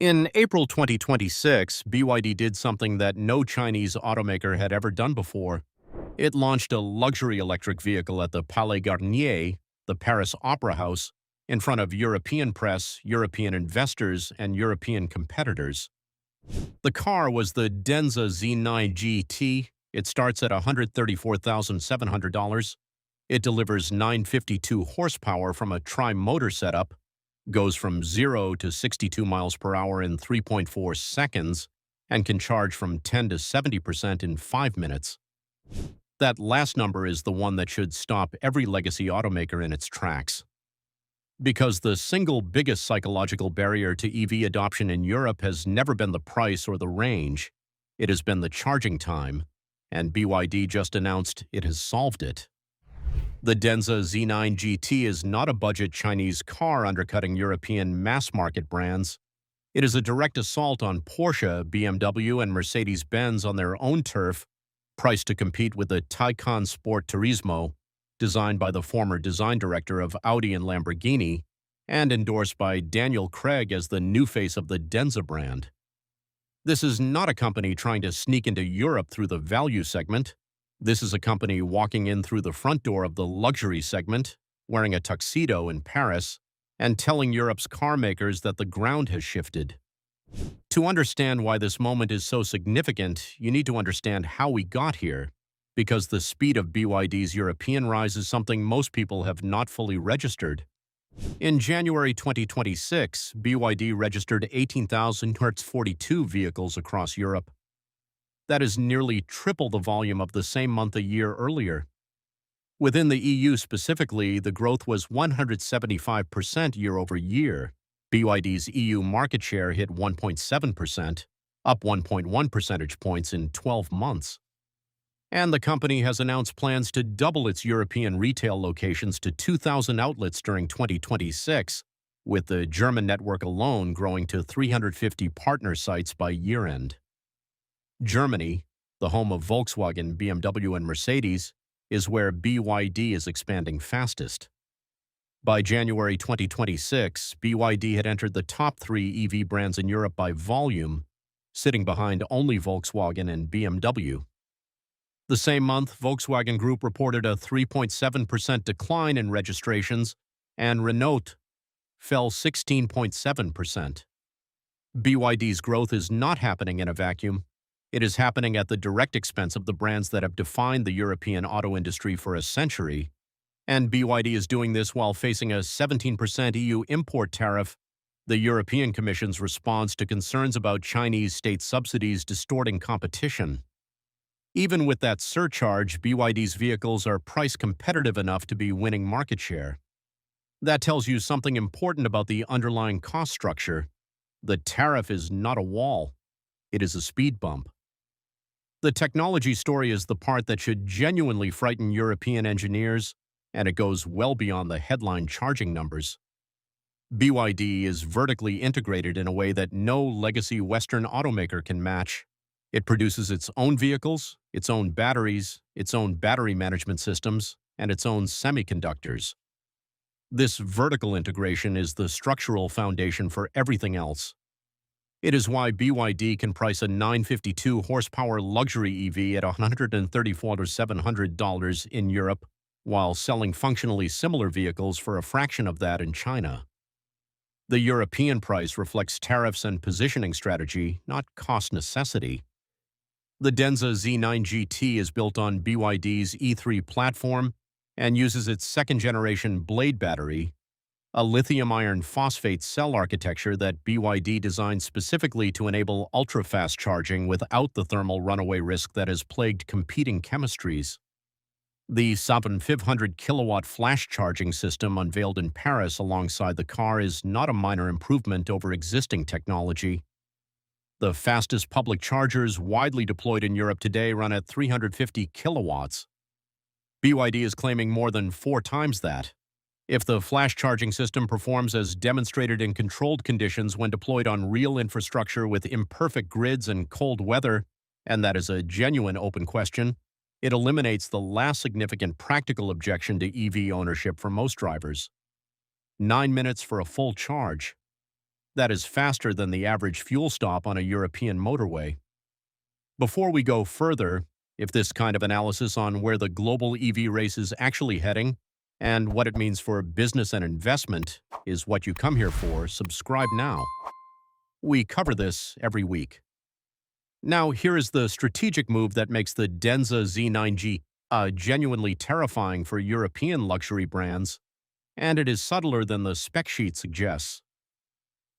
In April 2026, BYD did something that no Chinese automaker had ever done before. It launched a luxury electric vehicle at the Palais Garnier, the Paris Opera House, in front of European press, European investors, and European competitors. The car was the Denza Z9 GT. It starts at $134,700. It delivers 952 horsepower from a tri-motor setup, goes from 0 to 62 miles per hour in 3.4 seconds, and can charge from 10 to 70% in 5 minutes. That last number is the one that should stop every legacy automaker in its tracks. Because the single biggest psychological barrier to EV adoption in Europe has never been the price or the range, it has been the charging time, and BYD just announced it has solved it. The Denza Z9 GT is not a budget Chinese car undercutting European mass-market brands. It is a direct assault on Porsche, BMW, and Mercedes-Benz on their own turf, priced to compete with the Taycan Sport Turismo, designed by the former design director of Audi and Lamborghini, and endorsed by Daniel Craig as the new face of the Denza brand. This is not a company trying to sneak into Europe through the value segment. This is a company walking in through the front door of the luxury segment, wearing a tuxedo in Paris, and telling Europe's car makers that the ground has shifted. To understand why this moment is so significant, you need to understand how we got here, because the speed of BYD's European rise is something most people have not fully registered. In January 2026, BYD registered 18,242 vehicles across Europe. That is nearly triple the volume of the same month a year earlier. Within the EU specifically, the growth was 175% year over year. BYD's EU market share hit 1.7%, up 1.1 percentage points in 12 months. And the company has announced plans to double its European retail locations to 2,000 outlets during 2026, with the German network alone growing to 350 partner sites by year-end. Germany, the home of Volkswagen, BMW, and Mercedes, is where BYD is expanding fastest. By January 2026, BYD had entered the top 3 EV brands in Europe by volume, sitting behind only Volkswagen and BMW. The same month, Volkswagen Group reported a 3.7% decline in registrations, and Renault fell 16.7%. BYD's growth is not happening in a vacuum. It is happening at the direct expense of the brands that have defined the European auto industry for a century, and BYD is doing this while facing a 17% EU import tariff, the European Commission's response to concerns about Chinese state subsidies distorting competition. Even with that surcharge, BYD's vehicles are price competitive enough to be winning market share. That tells you something important about the underlying cost structure. The tariff is not a wall. It is a speed bump. The technology story is the part that should genuinely frighten European engineers, and it goes well beyond the headline charging numbers. BYD is vertically integrated in a way that no legacy Western automaker can match. It produces its own vehicles, its own batteries, its own battery management systems, and its own semiconductors. This vertical integration is the structural foundation for everything else. It is why BYD can price a 952 horsepower luxury EV at $134,700 in Europe, while selling functionally similar vehicles for a fraction of that in China. The European price reflects tariffs and positioning strategy, not cost necessity. The Denza Z9 GT is built on BYD's E3 platform and uses its second-generation Blade battery, a lithium iron phosphate cell architecture that BYD designed specifically to enable ultra-fast charging without the thermal runaway risk that has plagued competing chemistries. The 7,500 kilowatt flash charging system unveiled in Paris alongside the car is not a minor improvement over existing technology. The fastest public chargers widely deployed in Europe today run at 350 kilowatts. BYD is claiming more than 4 times that. If the flash charging system performs as demonstrated in controlled conditions when deployed on real infrastructure with imperfect grids and cold weather, and that is a genuine open question, it eliminates the last significant practical objection to EV ownership for most drivers. 9 minutes for a full charge. That is faster than the average fuel stop on a European motorway. Before we go further, if this kind of analysis on where the global EV race is actually heading and what it means for business and investment is what you come here for, subscribe now. We cover this every week. Now, here is the strategic move that makes the Denza Z9G genuinely terrifying for European luxury brands, and it is subtler than the spec sheet suggests.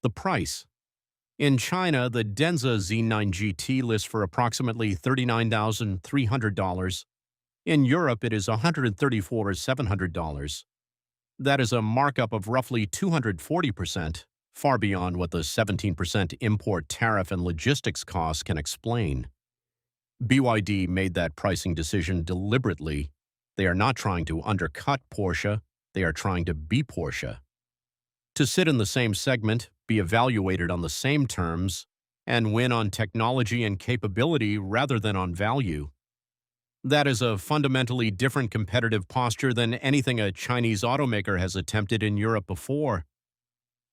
The price. In China, the Denza Z9 GT lists for approximately $39,300. In Europe, it is $134,700. That is a markup of roughly 240%, far beyond what the 17% import tariff and logistics costs can explain. BYD made that pricing decision deliberately. They are not trying to undercut Porsche, they are trying to be Porsche. To sit in the same segment, be evaluated on the same terms, and win on technology and capability rather than on value. That is a fundamentally different competitive posture than anything a Chinese automaker has attempted in Europe before.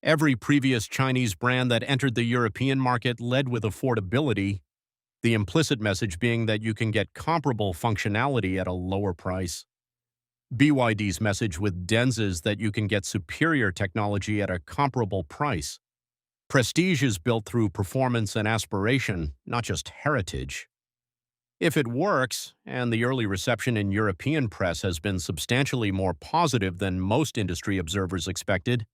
Every previous Chinese brand that entered the European market led with affordability, the implicit message being that you can get comparable functionality at a lower price. BYD's message with Denza is that you can get superior technology at a comparable price. Prestige is built through performance and aspiration, not just heritage. If it works, and the early reception in European press has been substantially more positive than most industry observers expected,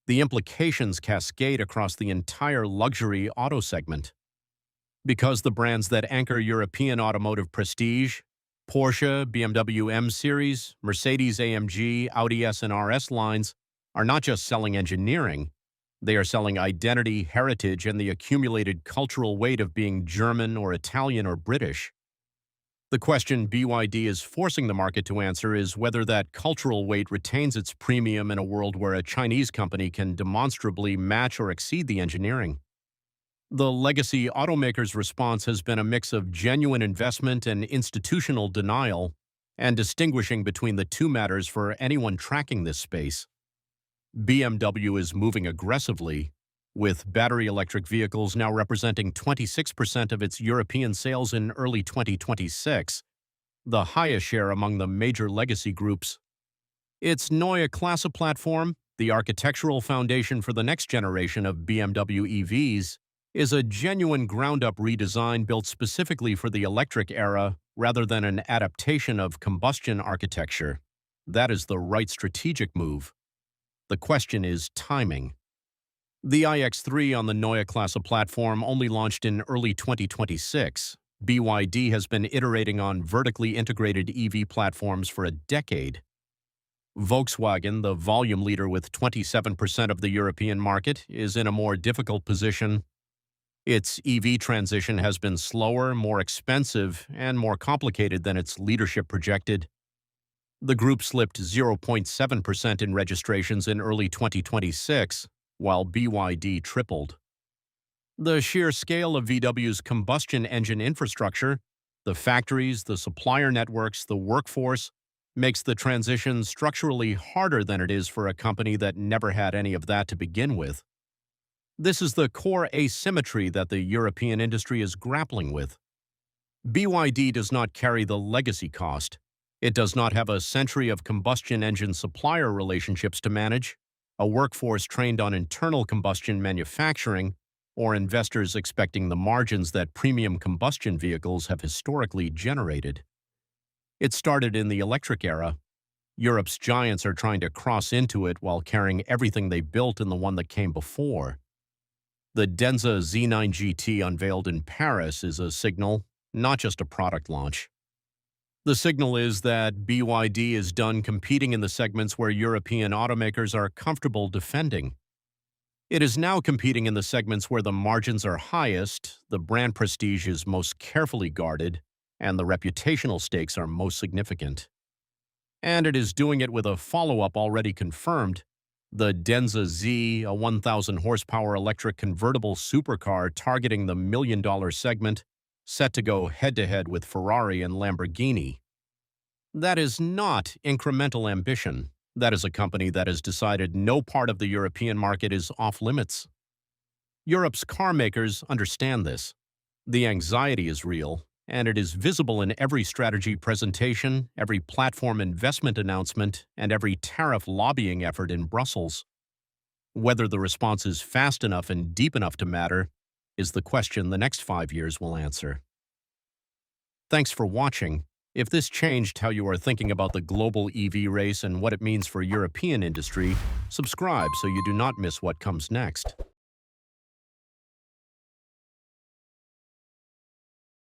the implications cascade across the entire luxury auto segment. Because the brands that anchor European automotive prestige, Porsche, BMW M Series, Mercedes-AMG, Audi S and RS lines, are not just selling engineering, they are selling identity, heritage, and the accumulated cultural weight of being German or Italian or British. The question BYD is forcing the market to answer is whether that cultural weight retains its premium in a world where a Chinese company can demonstrably match or exceed the engineering. The legacy automaker's response has been a mix of genuine investment and institutional denial, and distinguishing between the two matters for anyone tracking this space. BMW is moving aggressively, with battery electric vehicles now representing 26% of its European sales in early 2026, the highest share among the major legacy groups. Its Neue Klasse platform, the architectural foundation for the next generation of BMW EVs, is a genuine ground-up redesign built specifically for the electric era rather than an adaptation of combustion architecture. That is the right strategic move. The question is timing. The iX3 on the Neue Klasse platform only launched in early 2026. BYD has been iterating on vertically integrated EV platforms for a decade. Volkswagen, the volume leader with 27% of the European market, is in a more difficult position. Its EV transition has been slower, more expensive, and more complicated than its leadership projected. The group slipped 0.7% in registrations in early 2026, while BYD tripled. The sheer scale of VW's combustion engine infrastructure, the factories, the supplier networks, the workforce, makes the transition structurally harder than it is for a company that never had any of that to begin with. This is the core asymmetry that the European industry is grappling with. BYD does not carry the legacy cost. It does not have a century of combustion engine supplier relationships to manage, a workforce trained on internal combustion manufacturing, or investors expecting the margins that premium combustion vehicles have historically generated. It started in the electric era. Europe's giants are trying to cross into it while carrying everything they built in the one that came before. The Denza Z9 GT unveiled in Paris is a signal, not just a product launch. The signal is that BYD is done competing in the segments where European automakers are comfortable defending. It is now competing in the segments where the margins are highest, the brand prestige is most carefully guarded, and the reputational stakes are most significant. And it is doing it with a follow-up already confirmed, the Denza Z, a 1,000 horsepower electric convertible supercar targeting the $1 million segment, set to go head-to-head with Ferrari and Lamborghini. That is not incremental ambition. That is a company that has decided no part of the European market is off-limits. Europe's car makers understand this. The anxiety is real, and it is visible in every strategy presentation, every platform investment announcement, and every tariff lobbying effort in Brussels. Whether the response is fast enough and deep enough to matter is the question the next 5 years will answer. Thanks for watching. If this changed how you are thinking about the global EV race and what it means for European industry, subscribe so you do not miss what comes next.